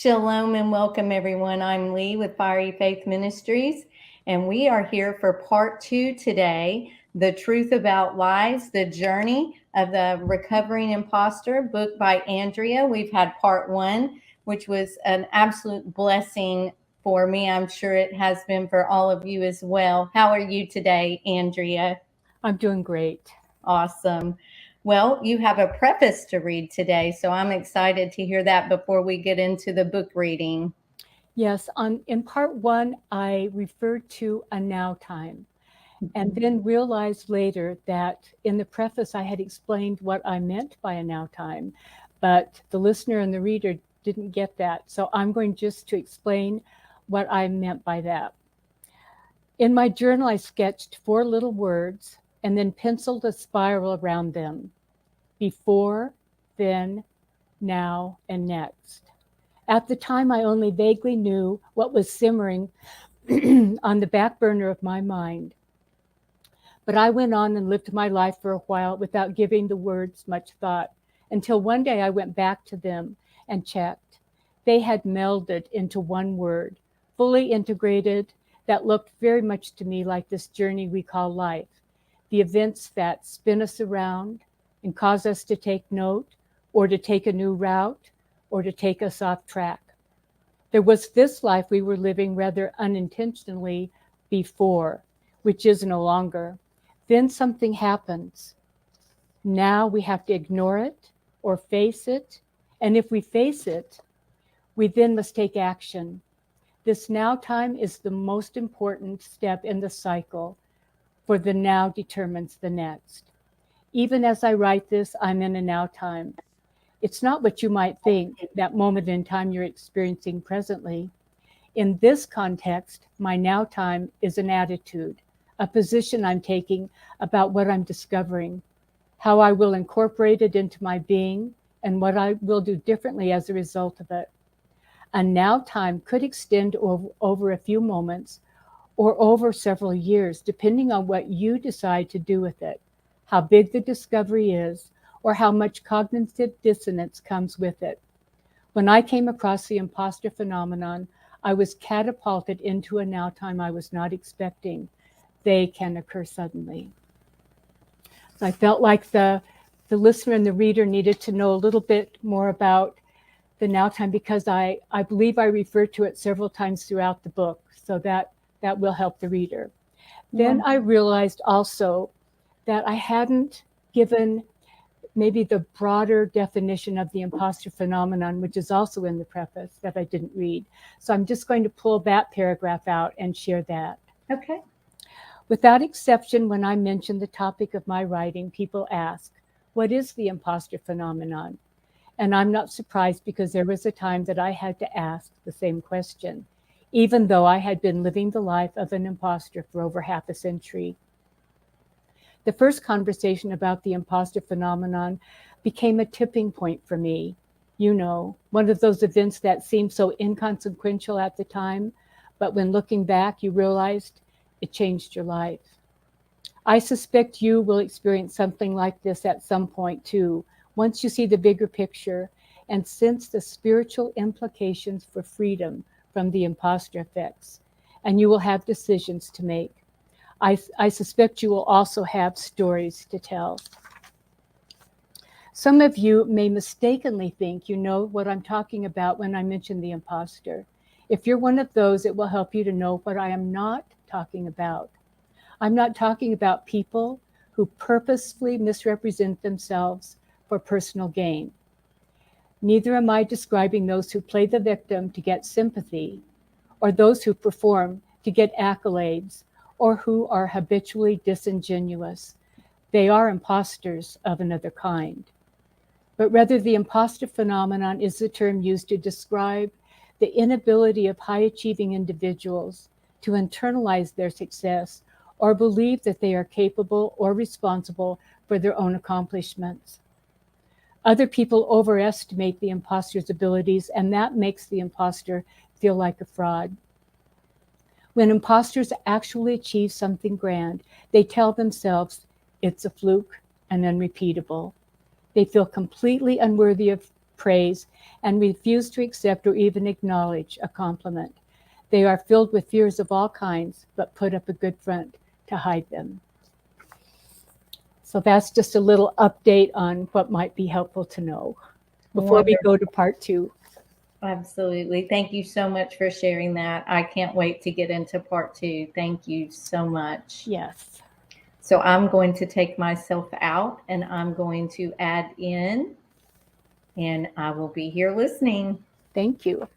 Shalom and welcome, everyone. I'm Lee with Fiery Faith Ministries, and we are here for part 2 today, The Truth About Lies, the Journey of the Recovering Imposter, book by Andrea. We've had part 1, which was an absolute blessing for me. I'm sure it has been for all of you as well. How are you today, Andrea? I'm doing great. Awesome. Well, you have a preface to read today, so I'm excited to hear that before we get into the book reading. Yes, in part 1, I referred to a now time, and then realized later that in the preface I had explained what I meant by a now time, but the listener and the reader didn't get that. So I'm going just to explain what I meant by that. In my journal, I sketched 4 little words and then penciled a spiral around them: before, then, now, and next. At the time, I only vaguely knew what was simmering on the back burner of my mind. But I went on and lived my life for a while without giving the words much thought, until one day I went back to them and checked. They had melded into one word, fully integrated, that looked very much to me like this journey we call life, the events that spin us around and cause us to take note, or to take a new route, or to take us off track. There was this life we were living rather unintentionally before, which is no longer. Then something happens. Now we have to ignore it or face it. And if we face it, we then must take action. This now time is the most important step in the cycle, for the now determines the next. Even as I write this, I'm in a now time. It's not what you might think, that moment in time you're experiencing presently. In this context, my now time is an attitude, a position I'm taking about what I'm discovering, how I will incorporate it into my being, and what I will do differently as a result of it. A now time could extend over a few moments or over several years, depending on what you decide to do with it, how big the discovery is, or how much cognitive dissonance comes with it. When I came across the imposter phenomenon, I was catapulted into a now time I was not expecting. They can occur suddenly. So I felt like the listener and the reader needed to know a little bit more about the now time, because I believe I refer to it several times throughout the book, so that will help the reader. Then I realized also that I hadn't given maybe the broader definition of the imposter phenomenon, which is also in the preface that I didn't read. So I'm just going to pull that paragraph out and share that. Okay. Without exception, when I mention the topic of my writing, people ask, what is the imposter phenomenon? And I'm not surprised, because there was a time that I had to ask the same question, even though I had been living the life of an imposter for over half a century. The first conversation about the imposter phenomenon became a tipping point for me. You know, one of those events that seemed so inconsequential at the time, but when looking back, you realized it changed your life. I suspect you will experience something like this at some point too, once you see the bigger picture and sense the spiritual implications for freedom from the imposter effects, and you will have decisions to make. I suspect you will also have stories to tell. Some of you may mistakenly think you know what I'm talking about when I mention the imposter. If you're one of those, it will help you to know what I am not talking about. I'm not talking about people who purposefully misrepresent themselves for personal gain. Neither am I describing those who play the victim to get sympathy, or those who perform to get accolades, or who are habitually disingenuous. They are imposters of another kind. But rather, the imposter phenomenon is the term used to describe the inability of high-achieving individuals to internalize their success or believe that they are capable or responsible for their own accomplishments. Other people overestimate the imposter's abilities, and that makes the imposter feel like a fraud. When imposters actually achieve something grand, they tell themselves it's a fluke and unrepeatable. They feel completely unworthy of praise, and refuse to accept or even acknowledge a compliment. They are filled with fears of all kinds, but put up a good front to hide them. So that's just a little update on what might be helpful to know before we go to part 2. Absolutely. Thank you so much for sharing that. I can't wait to get into part 2. Thank you so much. Yes. So I'm going to take myself out and I'm going to add in, and I will be here listening. Thank you.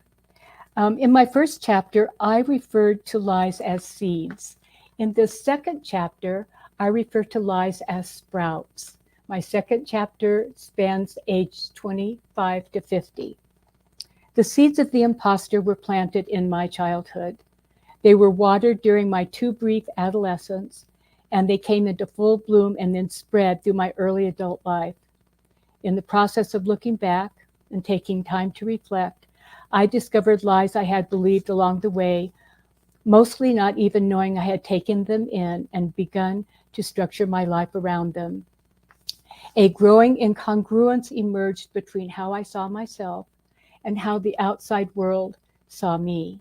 In my first chapter, I referred to lies as seeds. In the second chapter, I refer to lies as sprouts. My second chapter spans age 25 to 50. The seeds of the imposter were planted in my childhood. They were watered during my 2 brief adolescence, and they came into full bloom and then spread through my early adult life. In the process of looking back and taking time to reflect, I discovered lies I had believed along the way, mostly not even knowing I had taken them in and begun to structure my life around them. A growing incongruence emerged between how I saw myself and how the outside world saw me.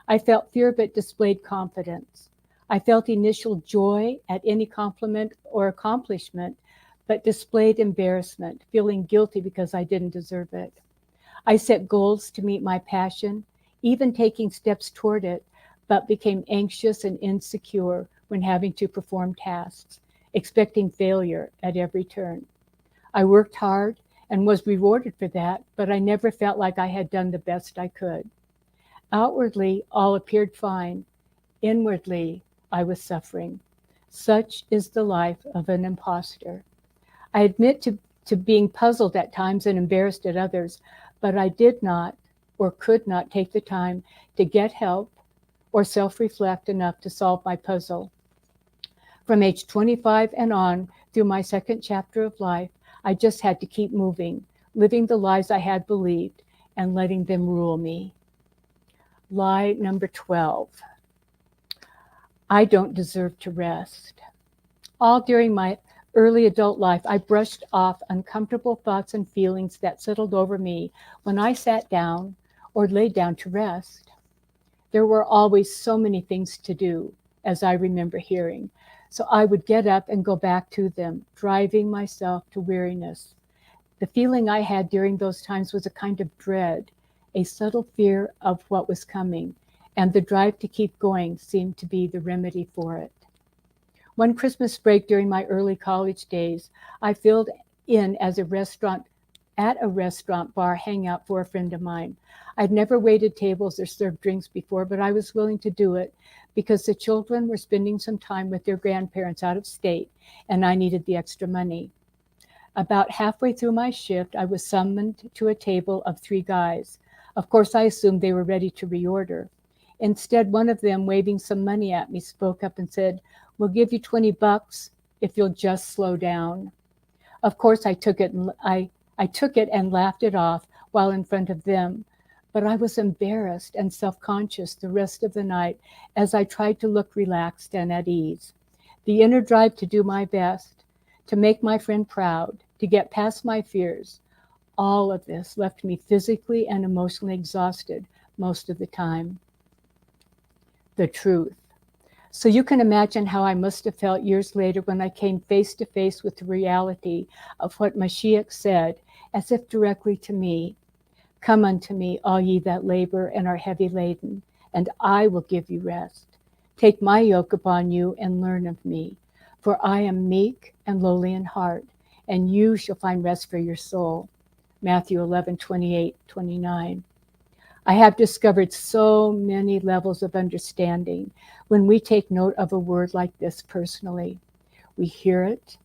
I felt fear but displayed confidence. I felt initial joy at any compliment or accomplishment, but displayed embarrassment, feeling guilty because I didn't deserve it. I set goals to meet my passion, even taking steps toward it, but became anxious and insecure when having to perform tasks, expecting failure at every turn. I worked hard and was rewarded for that, but I never felt like I had done the best I could. Outwardly, all appeared fine. Inwardly, I was suffering. Such is the life of an imposter. I admit to being puzzled at times and embarrassed at others, but I did not or could not take the time to get help or self-reflect enough to solve my puzzle. From age 25 and on, through my second chapter of life, I just had to keep moving, living the lies I had believed and letting them rule me. Lie number 12. I don't deserve to rest. All during my early adult life, I brushed off uncomfortable thoughts and feelings that settled over me when I sat down or laid down to rest. There were always so many things to do, as I remember hearing, so I would get up and go back to them, driving myself to weariness. The feeling I had during those times was a kind of dread, a subtle fear of what was coming, and the drive to keep going seemed to be the remedy for it. One Christmas break during my early college days, I filled in at a restaurant bar hangout for a friend of mine. I'd never waited tables or served drinks before, but I was willing to do it because the children were spending some time with their grandparents out of state, and I needed the extra money. About halfway through my shift, I was summoned to a table of 3 guys. Of course, I assumed they were ready to reorder. Instead, one of them, waving some money at me, spoke up and said, "We'll give you $20 if you'll just slow down." Of course, I took it and laughed it off while in front of them, but I was embarrassed and self-conscious the rest of the night as I tried to look relaxed and at ease. The inner drive to do my best, to make my friend proud, to get past my fears, all of this left me physically and emotionally exhausted most of the time. The truth. So you can imagine how I must have felt years later when I came face to face with the reality of what Mashiach said, as if directly to me, "Come unto me, all ye that labor and are heavy laden, and I will give you rest. Take my yoke upon you and learn of me, for I am meek and lowly in heart, and you shall find rest for your soul." Matthew 11:28-29. I have discovered so many levels of understanding when we take note of a word like this personally. We hear it,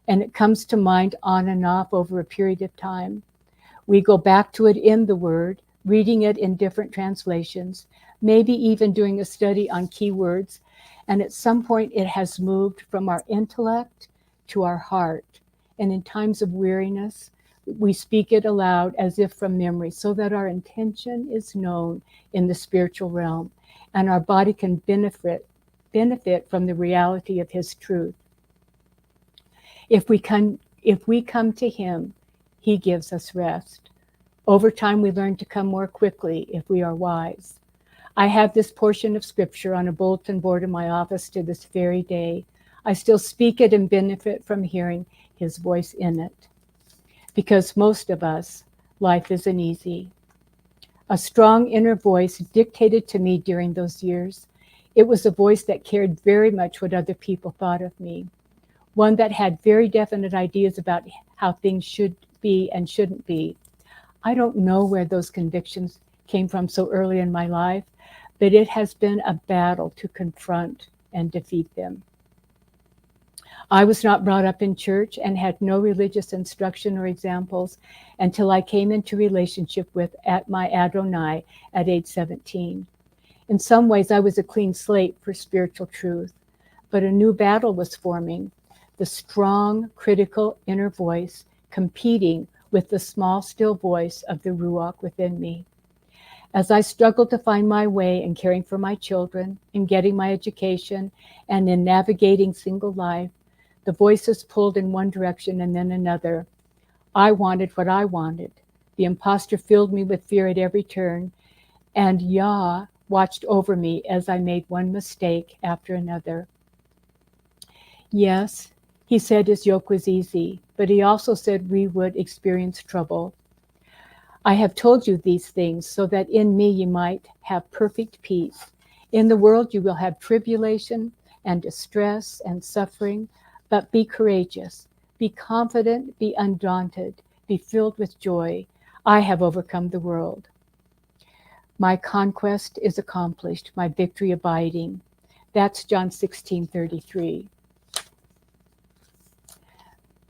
and it comes to mind on and off over a period of time. We go back to it in the Word, reading it in different translations, maybe even doing a study on keywords, and at some point it has moved from our intellect to our heart. And in times of weariness, we speak it aloud as if from memory, so that our intention is known in the spiritual realm, and our body can benefit from the reality of His truth. If we come to Him, He gives us rest. Over time, we learn to come more quickly if we are wise. I have this portion of scripture on a bulletin board in my office to this very day. I still speak it and benefit from hearing his voice in it. Because most of us, life isn't easy. A strong inner voice dictated to me during those years. It was a voice that cared very much what other people thought of me. One that had very definite ideas about how things should be and shouldn't be. I don't know where those convictions came from so early in my life, but it has been a battle to confront and defeat them. I was not brought up in church and had no religious instruction or examples until I came into relationship with my Adonai at age 17. In some ways, I was a clean slate for spiritual truth, but a new battle was forming, the strong, critical inner voice competing with the small, still voice of the Ruach within me. As I struggled to find my way in caring for my children, in getting my education, and in navigating single life, the voices pulled in one direction and then another. I wanted what I wanted. The imposter filled me with fear at every turn, and Yah watched over me as I made one mistake after another. Yes, he said his yoke was easy, but he also said we would experience trouble. I have told you these things so that in me you might have perfect peace. In the world you will have tribulation and distress and suffering, but be courageous, be confident, be undaunted, be filled with joy. I have overcome the world. My conquest is accomplished, my victory abiding. That's John 16:33.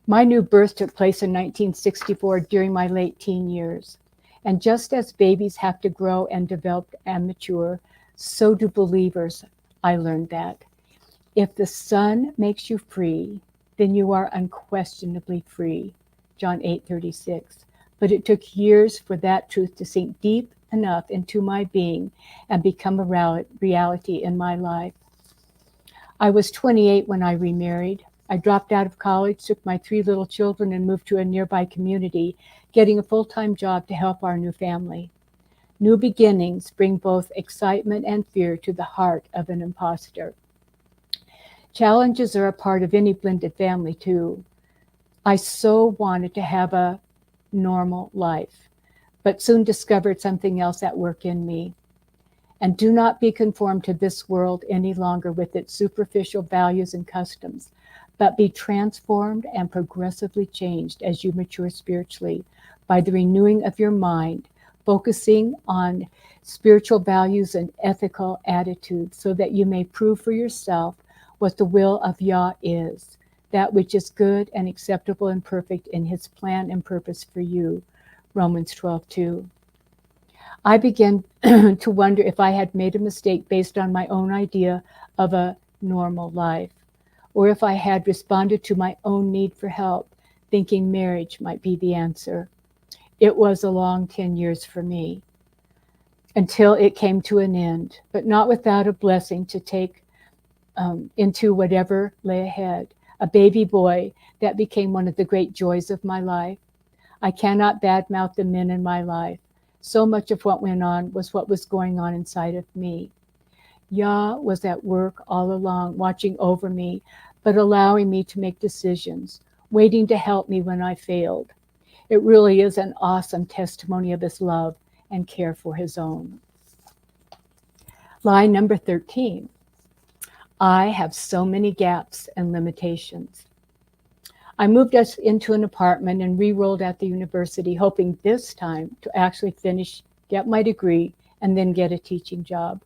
My new birth took place in 1964 during my late teen years. And just as babies have to grow and develop and mature, so do believers. I learned that. If the Son makes you free, then you are unquestionably free. John 8:36. But it took years for that truth to sink deep enough into my being and become a reality in my life. I was 28 when I remarried. I dropped out of college, took my 3 little children, and moved to a nearby community, getting a full-time job to help our new family. New beginnings bring both excitement and fear to the heart of an imposter. Challenges are a part of any blended family, too. I so wanted to have a normal life, but soon discovered something else at work in me. And do not be conformed to this world any longer with its superficial values and customs, but be transformed and progressively changed as you mature spiritually by the renewing of your mind, focusing on spiritual values and ethical attitudes so that you may prove for yourself what the will of Yah is, that which is good and acceptable and perfect in his plan and purpose for you. Romans 12:2. I began to wonder if I had made a mistake based on my own idea of a normal life, or if I had responded to my own need for help, thinking marriage might be the answer. It was a long 10 years for me, until it came to an end, but not without a blessing to take into whatever lay ahead. A baby boy that became one of the great joys of my life. I cannot badmouth the men in my life. So much of what went on was what was going on inside of me. Yah was at work all along, watching over me, but allowing me to make decisions, waiting to help me when I failed. It really is an awesome testimony of his love and care for his own. Lie number 13. I have so many gaps and limitations. I moved us into an apartment and re-rolled at the university, hoping this time to actually finish, get my degree, and then get a teaching job.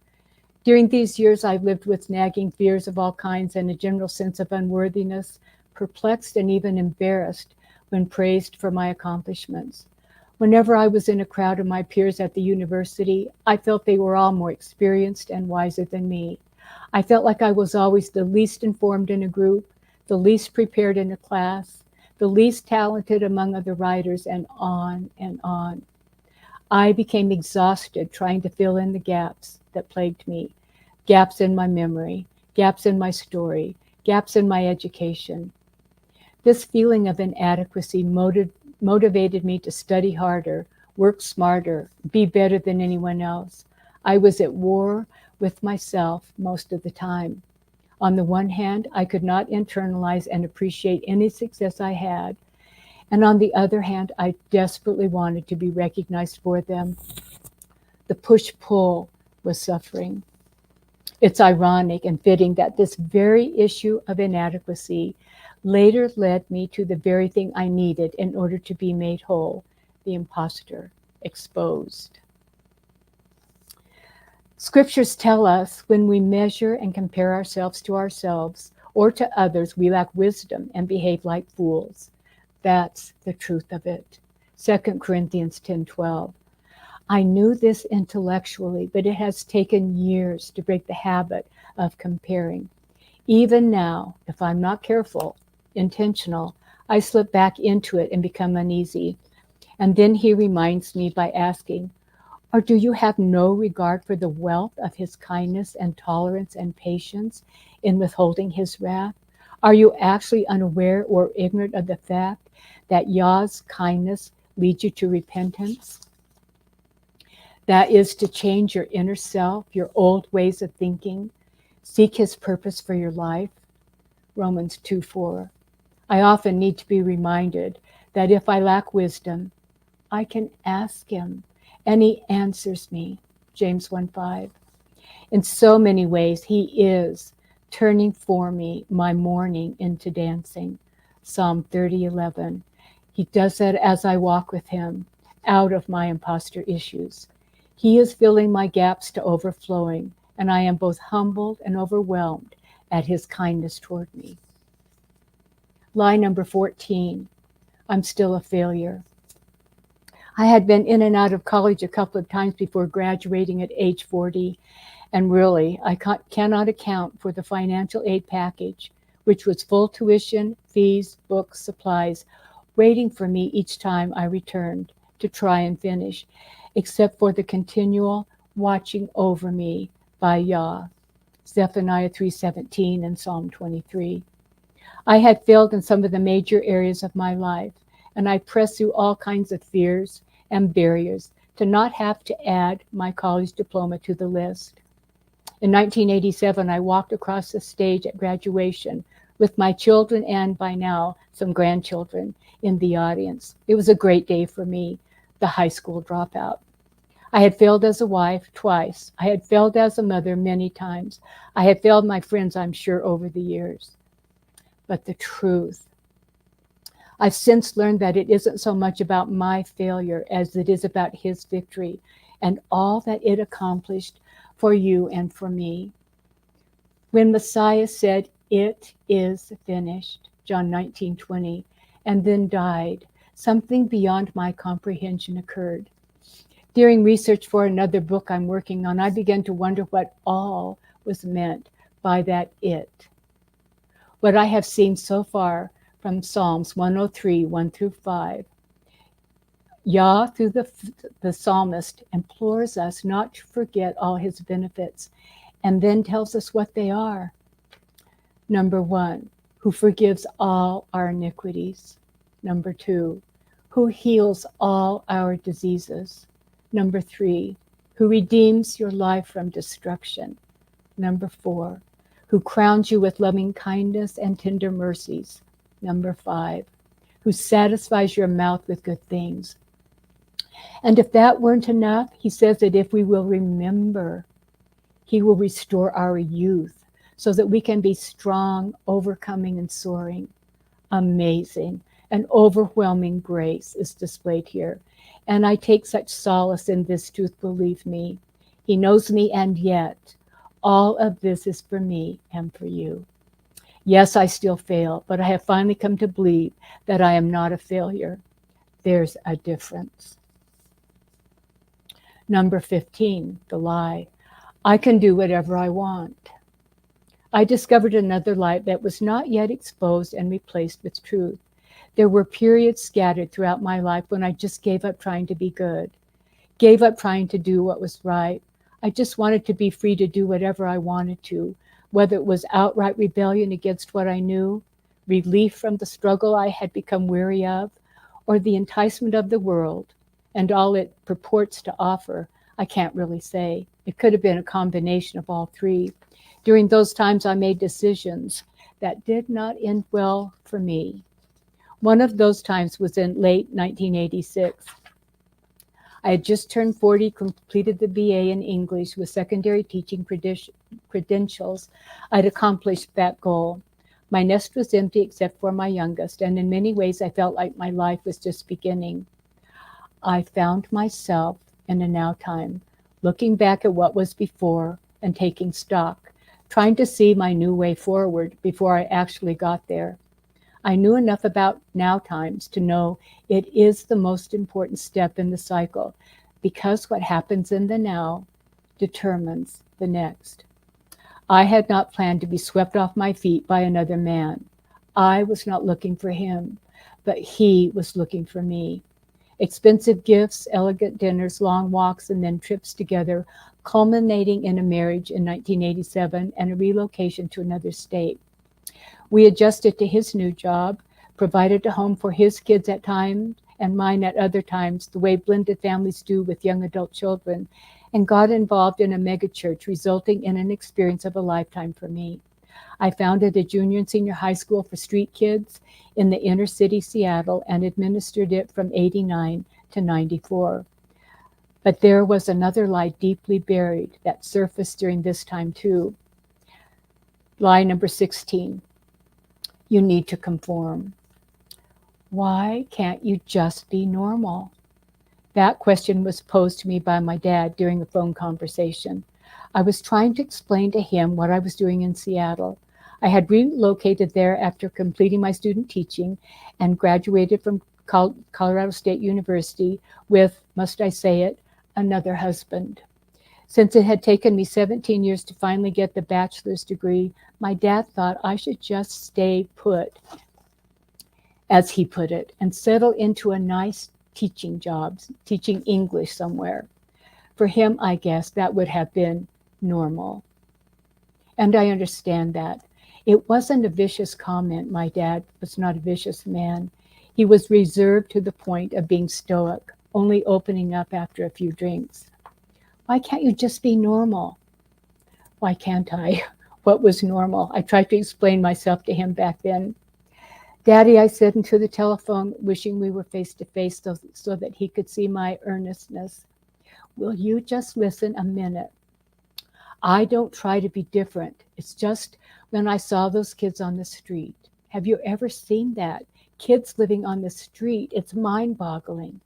During these years, I've lived with nagging fears of all kinds and a general sense of unworthiness, perplexed and even embarrassed when praised for my accomplishments. Whenever I was in a crowd of my peers at the university, I felt they were all more experienced and wiser than me. I felt like I was always the least informed in a group, the least prepared in a class, the least talented among other writers, and on and on. I became exhausted trying to fill in the gaps that plagued me. Gaps in my memory, gaps in my story, gaps in my education. This feeling of inadequacy motivated me to study harder, work smarter, be better than anyone else. I was at war with myself most of the time. On the one hand, I could not internalize and appreciate any success I had. And on the other hand, I desperately wanted to be recognized for them. The push-pull was suffering. It's ironic and fitting that this very issue of inadequacy later led me to the very thing I needed in order to be made whole, the imposter exposed. Scriptures tell us when we measure and compare ourselves to ourselves or to others, we lack wisdom and behave like fools. That's the truth of it. 2 Corinthians 10:12. I knew this intellectually, but it has taken years to break the habit of comparing. Even now, if I'm not careful, intentional, I slip back into it and become uneasy. And then he reminds me by asking, or do you have no regard for the wealth of his kindness and tolerance and patience in withholding his wrath? Are you actually unaware or ignorant of the fact that Yah's kindness leads you to repentance? That is to change your inner self, your old ways of thinking, seek his purpose for your life. Romans 2:4. I often need to be reminded that if I lack wisdom, I can ask him, and he answers me. James 1:5. In so many ways, he is turning for me my mourning into dancing. Psalm 30:11. He does that as I walk with him out of my imposter issues. He is filling my gaps to overflowing, and I am both humbled and overwhelmed at his kindness toward me. Lie number 14. I'm still a failure. I had been in and out of college a couple of times before graduating at age 40, and really, I cannot account for the financial aid package, which was full tuition, fees, books, supplies, waiting for me each time I returned to try and finish, except for the continual watching over me by Yah, Zephaniah 3:17 and Psalm 23. I had failed in some of the major areas of my life, and I pressed through all kinds of fears and barriers to not have to add my college diploma to the list. In 1987, I walked across the stage at graduation with my children and, by now, some grandchildren in the audience. It was a great day for me, the high school dropout. I had failed as a wife twice. I had failed as a mother many times. I had failed my friends, I'm sure, over the years. But the truth, I've since learned that it isn't so much about my failure as it is about his victory and all that it accomplished for you and for me. When Messiah said, "It is finished," John 19:20, and then died, something beyond my comprehension occurred. During research for another book I'm working on, I began to wonder what all was meant by that it. What I have seen so far from Psalms 103, 1-5, Yah, through the psalmist, implores us not to forget all his benefits and then tells us what they are. Number 1, who forgives all our iniquities. Number 2, who heals all our diseases. Number 3, who redeems your life from destruction. Number 4, who crowns you with loving kindness and tender mercies. Number 5, who satisfies your mouth with good things. And if that weren't enough, he says that if we will remember, he will restore our youth so that we can be strong, overcoming, and soaring. Amazing and overwhelming grace is displayed here. And I take such solace in this truth, believe me. He knows me, and yet all of this is for me and for you. Yes, I still fail, but I have finally come to believe that I am not a failure. There's a difference. Number 15, the lie. I can do whatever I want. I discovered another lie that was not yet exposed and replaced with truth. There were periods scattered throughout my life when I just gave up trying to be good, gave up trying to do what was right. I just wanted to be free to do whatever I wanted to, whether it was outright rebellion against what I knew, relief from the struggle I had become weary of, or the enticement of the world, and all it purports to offer, I can't really say. It could have been a combination of all three. During those times, I made decisions that did not end well for me. One of those times was in late 1986. I had just turned 40, completed the BA in English with secondary teaching credentials. I'd accomplished that goal. My nest was empty except for my youngest, and in many ways I felt like my life was just beginning. I found myself in a now time, looking back at what was before and taking stock, trying to see my new way forward before I actually got there. I knew enough about now times to know it is the most important step in the cycle, because what happens in the now determines the next. I had not planned to be swept off my feet by another man. I was not looking for him, but he was looking for me. Expensive gifts, elegant dinners, long walks, and then trips together, culminating in a marriage in 1987 and a relocation to another state. We adjusted to his new job, provided a home for his kids at times and mine at other times, the way blended families do with young adult children, and got involved in a megachurch, resulting in an experience of a lifetime for me. I founded a junior and senior high school for street kids in the inner city Seattle and administered it from 89 to 94. But there was another lie deeply buried that surfaced during this time too. Lie number 16. You need to conform. Why can't you just be normal? That question was posed to me by my dad during a phone conversation. I was trying to explain to him what I was doing in Seattle. I had relocated there after completing my student teaching and graduated from Colorado State University with, must I say it, another husband. Since it had taken me 17 years to finally get the bachelor's degree, my dad thought I should just stay put, as he put it, and settle into a nice teaching job, teaching English somewhere. For him, I guess that would have been normal. And I understand that. It wasn't a vicious comment. My dad was not a vicious man. He was reserved to the point of being stoic, only opening up after a few drinks. Why can't you just be normal? Why can't I? What was normal? I tried to explain myself to him back then. Daddy, I said into the telephone, wishing we were face to face so that he could see my earnestness. Will you just listen a minute? I don't try to be different. It's just when I saw those kids on the street. Have you ever seen that? Kids living on the street. It's mind-boggling.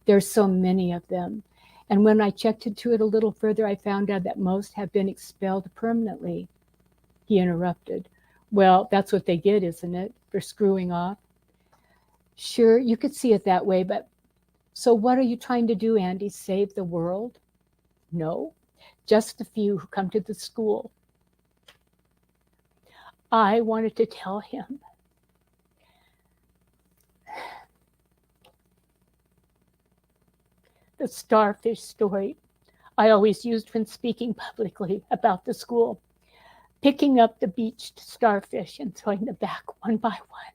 There's so many of them. And when I checked into it a little further, I found out that most have been expelled permanently. He interrupted. Well, that's what they get, isn't it? For screwing off. Sure, you could see it that way, but so what are you trying to do, Andy? Save the world? No, just the few who come to the school. I wanted to tell him. The starfish story I always used when speaking publicly about the school. Picking up the beached starfish and throwing them back one by one.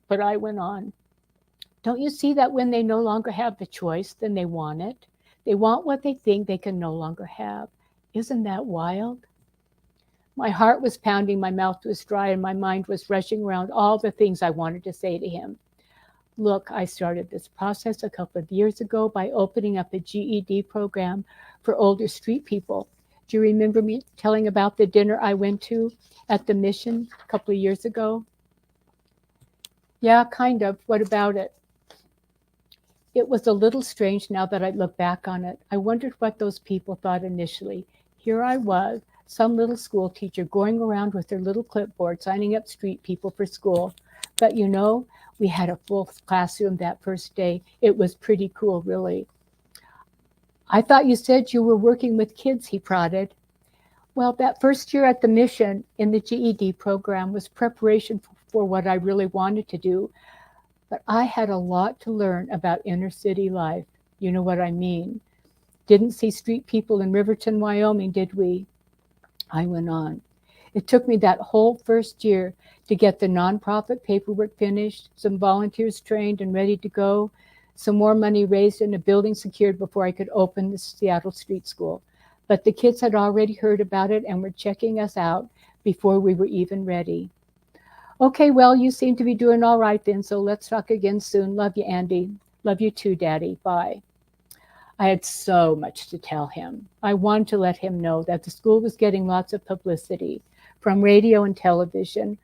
But I went on. Don't you see that when they no longer have the choice, then they want it? They want what they think they can no longer have. Isn't that wild? My heart was pounding, my mouth was dry, and my mind was rushing around all the things I wanted to say to him. Look, I started this process a couple of years ago by opening up a GED program for older street people. Do you remember me telling about the dinner I went to at the mission a couple of years ago? Yeah, kind of. What about it? It was a little strange now that I look back on it. I wondered what those people thought initially. Here I was, some little school teacher going around with their little clipboard, signing up street people for school. But you know, we had a full classroom that first day. It was pretty cool, really. I thought you said you were working with kids, he prodded. Well, that first year at the mission in the GED program was preparation for what I really wanted to do. But I had a lot to learn about inner city life. You know what I mean. Didn't see street people in Riverton, Wyoming, did we? I went on. It took me that whole first year to get the nonprofit paperwork finished, some volunteers trained and ready to go, some more money raised, and a building secured before I could open the Seattle Street School. But the kids had already heard about it and were checking us out before we were even ready. Okay, well, you seem to be doing all right then, so let's talk again soon. Love you, Andy. Love you too, Daddy. Bye. I had so much to tell him. I wanted to let him know that the school was getting lots of publicity from radio and television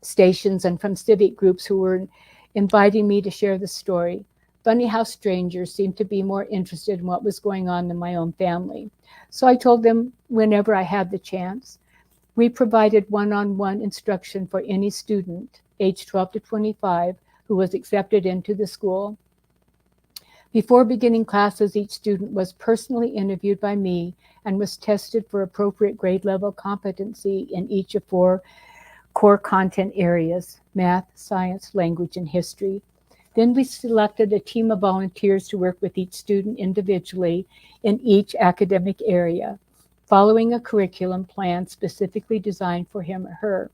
stations and from civic groups who were inviting me to share the story. Funny how strangers seemed to be more interested in what was going on than my own family. So I told them whenever I had the chance. We provided one-on-one instruction for any student, age 12 to 25, who was accepted into the school. Before beginning classes, each student was personally interviewed by me and was tested for appropriate grade level competency in each of 4 core content areas: math, science, language, and history. Then we selected a team of volunteers to work with each student individually in each academic area, following a curriculum plan specifically designed for him or her.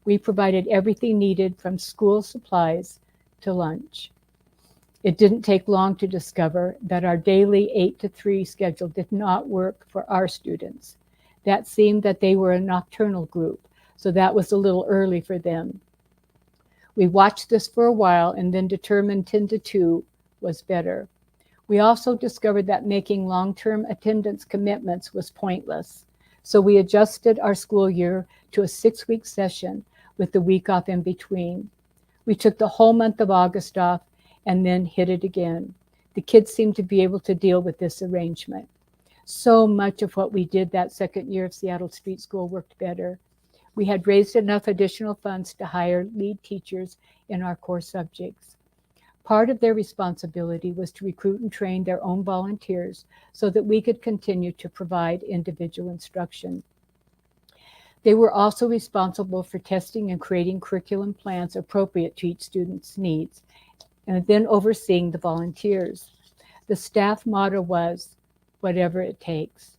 We provided everything needed from school supplies to lunch. It didn't take long to discover that our daily 8 to 3 schedule did not work for our students. That seemed that they were a nocturnal group, so that was a little early for them. We watched this for a while and then determined 10 to 2 was better. We also discovered that making long-term attendance commitments was pointless. So we adjusted our school year to a 6-week session with the week off in between. We took the whole month of August off and then hit it again. The kids seemed to be able to deal with this arrangement. So much of what we did that second year of Seattle Street School worked better. We had raised enough additional funds to hire lead teachers in our core subjects. Part of their responsibility was to recruit and train their own volunteers so that we could continue to provide individual instruction. They were also responsible for testing and creating curriculum plans appropriate to each student's needs, and then overseeing the volunteers. The staff motto was, whatever it takes.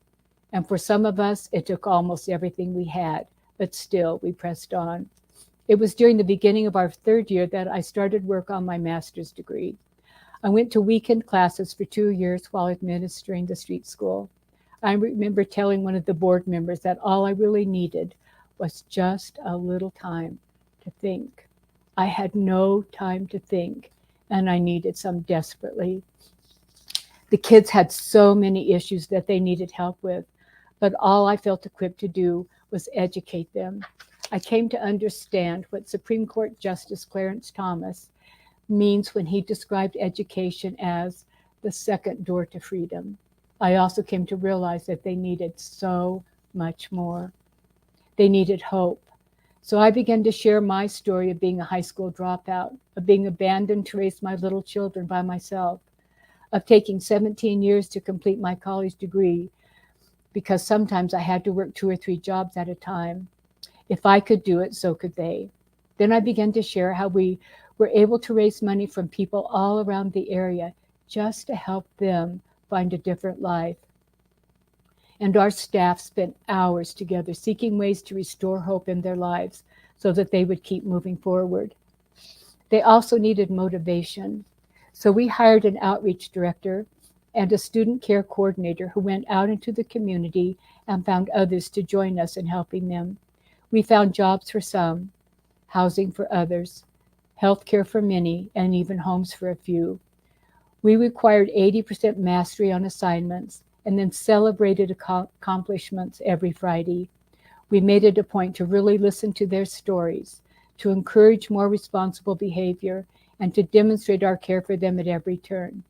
And for some of us, it took almost everything we had, but still we pressed on. It was during the beginning of our 3rd year that I started work on my master's degree. I went to weekend classes for 2 years while administering the street school. I remember telling one of the board members that all I really needed was just a little time to think. I had no time to think, and I needed some desperately. The kids had so many issues that they needed help with, but all I felt equipped to do was educate them. I came to understand what Supreme Court Justice Clarence Thomas means when he described education as the second door to freedom. I also came to realize that they needed so much more. They needed hope. So I began to share my story of being a high school dropout, of being abandoned to raise my little children by myself, of taking 17 years to complete my college degree because sometimes I had to work 2 or 3 jobs at a time. If I could do it, so could they. Then I began to share how we were able to raise money from people all around the area just to help them find a different life. And our staff spent hours together seeking ways to restore hope in their lives so that they would keep moving forward. They also needed motivation. So we hired an outreach director and a student care coordinator who went out into the community and found others to join us in helping them. We found jobs for some, housing for others, health care for many, and even homes for a few. We required 80% mastery on assignments and then celebrated accomplishments every Friday. We made it a point to really listen to their stories, to encourage more responsible behavior, and to demonstrate our care for them at every turn.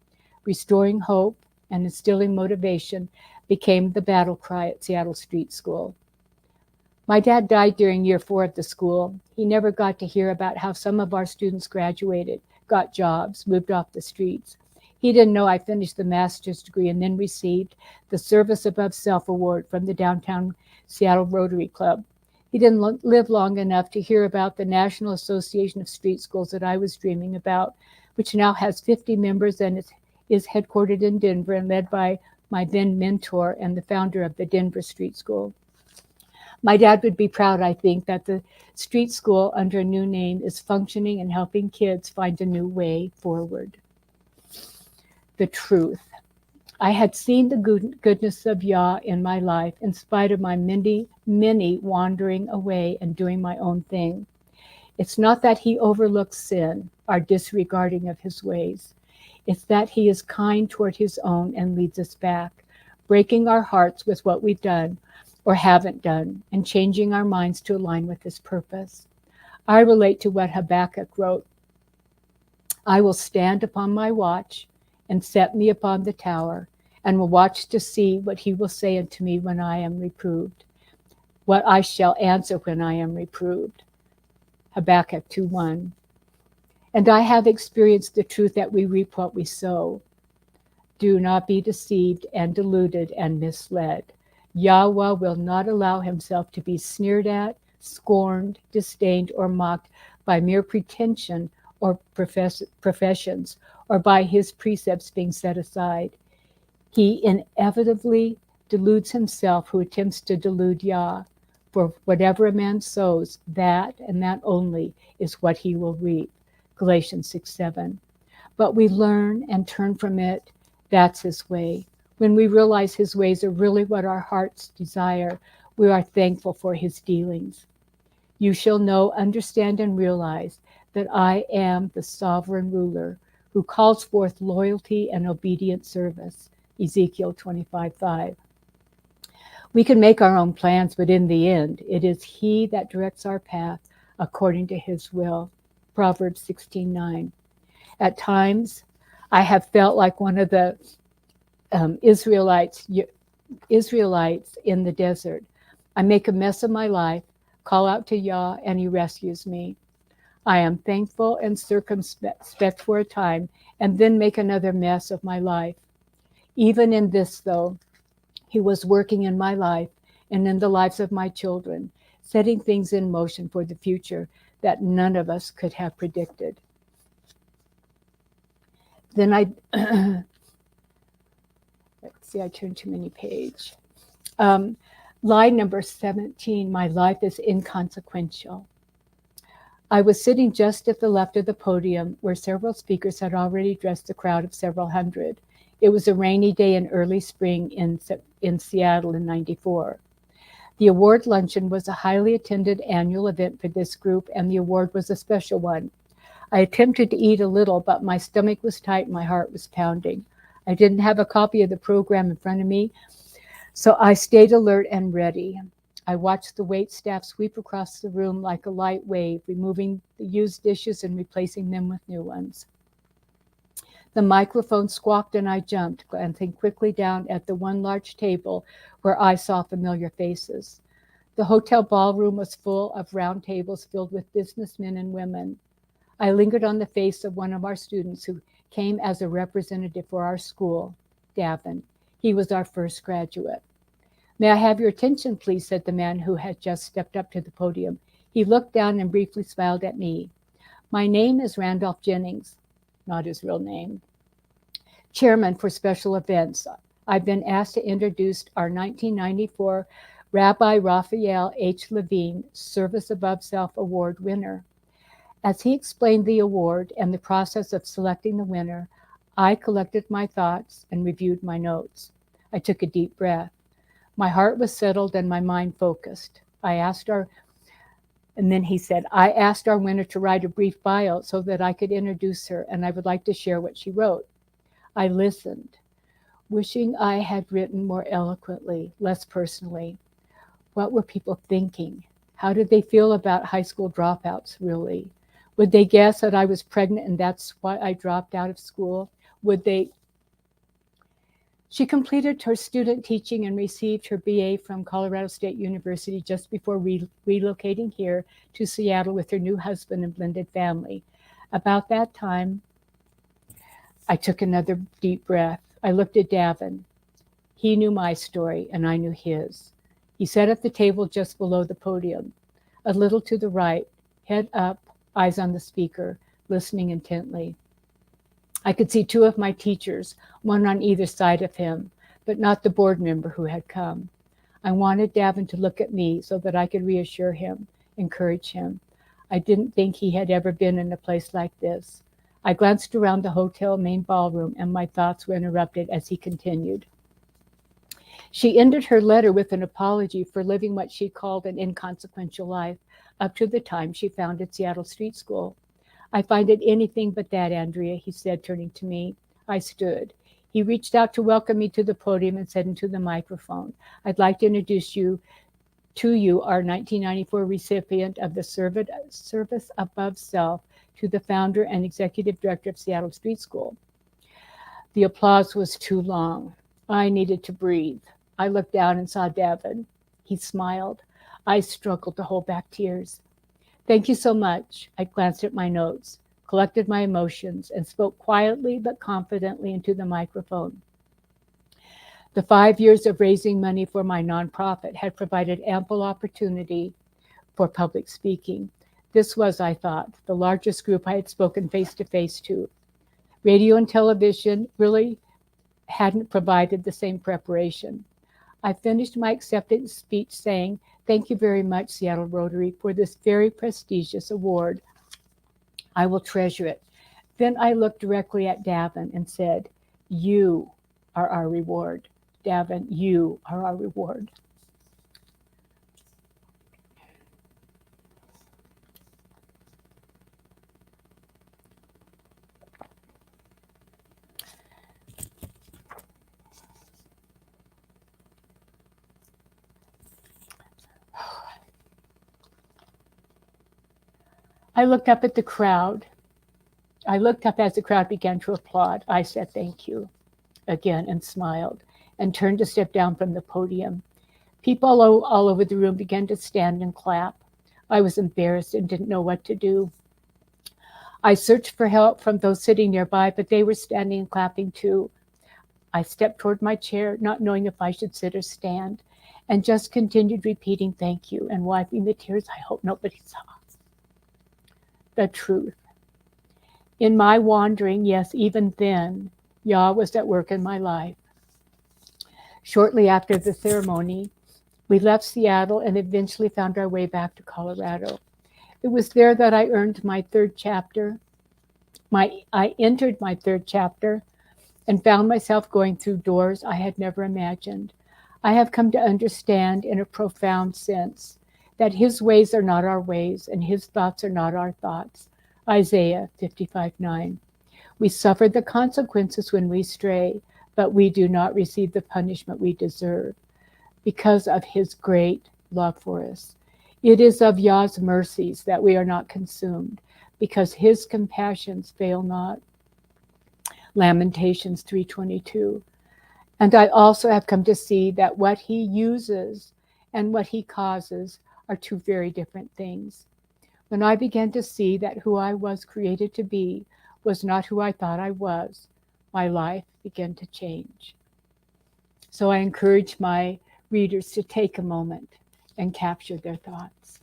Restoring hope and instilling motivation became the battle cry at Seattle Street School. My dad died during year 4 at the school. He never got to hear about how some of our students graduated, got jobs, moved off the streets. He didn't know I finished the master's degree and then received the Service Above Self Award from the Downtown Seattle Rotary Club. He didn't live long enough to hear about the National Association of Street Schools that I was dreaming about, which now has 50 members and is headquartered in Denver and led by my then mentor and the founder of the Denver Street School. My dad would be proud, I think, that the street school under a new name is functioning and helping kids find a new way forward. the truth. I had seen the goodness of Yah in my life in spite of my many wandering away and doing my own thing. It's not that he overlooks sin, our disregarding of his ways. It's that he is kind toward his own and leads us back, breaking our hearts with what we've done or haven't done, and changing our minds to align with his purpose. I relate to what Habakkuk wrote. I will stand upon my watch and set me upon the tower, and will watch to see what he will say unto me when I am reproved, what I shall answer when I am reproved. Habakkuk 2:1. And I have experienced the truth that we reap what we sow. Do not be deceived and deluded and misled. Yahuah will not allow himself to be sneered at, scorned, disdained, or mocked by mere pretension or professions, or by his precepts being set aside. He inevitably deludes himself who attempts to delude Yah. For whatever a man sows, that and that only is what he will reap. Galatians 6:7. But we learn and turn from it. That's his way. When we realize his ways are really what our hearts desire, we are thankful for his dealings. You shall know, understand, and realize that I am the sovereign ruler who calls forth loyalty and obedient service. Ezekiel 25:5. We can make our own plans, but in the end, it is he that directs our path according to his will. Proverbs 16:9. At times, I have felt like one of the Israelites in the desert. I make a mess of my life, call out to Yah, and he rescues me. I am thankful and circumspect for a time, and then make another mess of my life. Even in this, though, he was working in my life and in the lives of my children, setting things in motion for the future that none of us could have predicted. Then I turned too many pages. Line number 17, my life is inconsequential. I was sitting just at the left of the podium where several speakers had already addressed a crowd of several hundred. It was a rainy day in early spring in Seattle in '94. The award luncheon was a highly attended annual event for this group, and the award was a special one. I attempted to eat a little, but my stomach was tight and my heart was pounding. I didn't have a copy of the program in front of me, so I stayed alert and ready. I watched the wait staff sweep across the room like a light wave, removing the used dishes and replacing them with new ones. The microphone squawked and I jumped, glancing quickly down at the one large table where I saw familiar faces. The hotel ballroom was full of round tables filled with businessmen and women. I lingered on the face of one of our students who came as a representative for our school, Davin. He was our first graduate. May I have your attention, please, said the man who had just stepped up to the podium. He looked down and briefly smiled at me. My name is Randolph Jennings, not his real name. Chairman for special events. I've been asked to introduce our 1994 Rabbi Raphael H. Levine Service Above Self Award winner. As he explained the award and the process of selecting the winner, I collected my thoughts and reviewed my notes. I took a deep breath. My heart was settled and my mind focused. And then he said, I asked our winner to write a brief bio so that I could introduce her, and I would like to share what she wrote. I listened, wishing I had written more eloquently, less personally. What were people thinking? How did they feel about high school dropouts, really? Would they guess that I was pregnant and that's why I dropped out of school? She completed her student teaching and received her BA from Colorado State University just before relocating here to Seattle with her new husband and blended family. About that time, I took another deep breath. I looked at Davin. He knew my story and I knew his. He sat at the table just below the podium, a little to the right, head up, eyes on the speaker, listening intently. I could see two of my teachers, one on either side of him, but not the board member who had come. I wanted Davin to look at me so that I could reassure him, encourage him. I didn't think he had ever been in a place like this. I glanced around the hotel main ballroom, and my thoughts were interrupted as he continued. She ended her letter with an apology for living what she called an inconsequential life up to the time she founded Seattle Street School. I find it anything but that, Andrea, he said, turning to me. I stood. He reached out to welcome me to the podium and said into the microphone, I'd like to introduce you our 1994 recipient of the Service Above Self, to the founder and executive director of Seattle Street School. The applause was too long. I needed to breathe. I looked down and saw Devin. He smiled. I struggled to hold back tears. Thank you so much. I glanced at my notes, collected my emotions, and spoke quietly but confidently into the microphone. The 5 years of raising money for my nonprofit had provided ample opportunity for public speaking. This was, I thought, the largest group I had spoken face-to-face to. Radio and television really hadn't provided the same preparation. I finished my acceptance speech saying, thank you very much, Seattle Rotary, for this very prestigious award. I will treasure it. Then I looked directly at Davin and said, you are our reward. Davin, you are our reward. I looked up at the crowd. I looked up as the crowd began to applaud. I said, thank you again and smiled and turned to step down from the podium. People all over the room began to stand and clap. I was embarrassed and didn't know what to do. I searched for help from those sitting nearby, but they were standing and clapping too. I stepped toward my chair, not knowing if I should sit or stand, and just continued repeating thank you and wiping the tears I hope nobody saw. The truth. In my wandering, yes, even then, Yah was at work in my life. Shortly after the ceremony, we left Seattle and eventually found our way back to Colorado. It was there that I earned my third chapter. I entered my third chapter and found myself going through doors I had never imagined. I have come to understand in a profound sense that his ways are not our ways and his thoughts are not our thoughts. Isaiah 55:9. We suffer the consequences when we stray, but we do not receive the punishment we deserve because of his great love for us. It is of Yah's mercies that we are not consumed, because his compassions fail not. Lamentations 3:22. And I also have come to see that what he uses and what he causes are two very different things. When I began to see that who I was created to be was not who I thought I was, my life began to change. So I encourage my readers to take a moment and capture their thoughts.